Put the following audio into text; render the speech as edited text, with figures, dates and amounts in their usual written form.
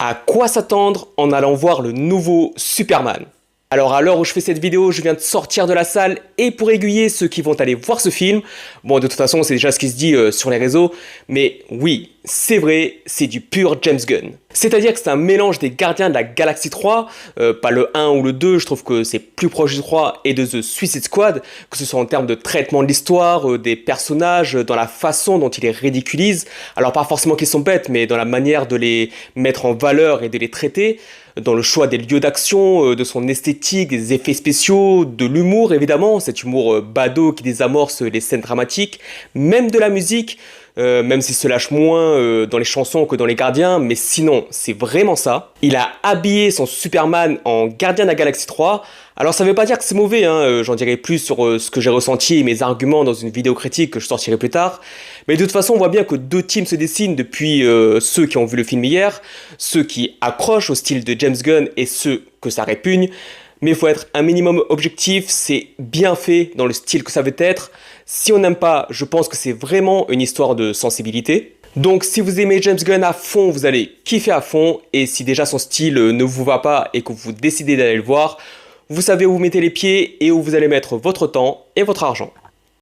À quoi s'attendre en allant voir le nouveau Superman? Alors à l'heure où je fais cette vidéo, je viens de sortir de la salle et pour aiguiller ceux qui vont aller voir ce film, bon de toute façon c'est déjà ce qui se dit sur les réseaux, mais oui, c'est vrai, c'est du pur James Gunn. C'est-à-dire que c'est un mélange des Gardiens de la Galaxie 3, pas le 1 ou le 2, je trouve que c'est plus proche du 3, et de The Suicide Squad, que ce soit en termes de traitement de l'histoire, des personnages, dans la façon dont il les ridiculise, alors pas forcément qu'ils sont bêtes, mais dans la manière de les mettre en valeur et de les traiter, dans le choix des lieux d'action, de son esthétique, des effets spéciaux, de l'humour évidemment, cet humour badaud qui désamorce les scènes dramatiques, même de la musique, même s'il se lâche moins dans les chansons que dans les Gardiens, mais sinon, c'est vraiment ça. Il a habillé son Superman en Gardien de la Galaxie 3, alors ça veut pas dire que c'est mauvais, hein, j'en dirai plus sur ce que j'ai ressenti et mes arguments dans une vidéo critique que je sortirai plus tard, mais de toute façon on voit bien que deux teams se dessinent depuis ceux qui ont vu le film hier, ceux qui accrochent au style de James Gunn et ceux que ça répugne, mais il faut être un minimum objectif, c'est bien fait dans le style que ça veut être. Si on n'aime pas, je pense que c'est vraiment une histoire de sensibilité. Donc si vous aimez James Gunn à fond, vous allez kiffer à fond, et si déjà son style ne vous va pas et que vous décidez d'aller le voir, vous savez où vous mettez les pieds et où vous allez mettre votre temps et votre argent.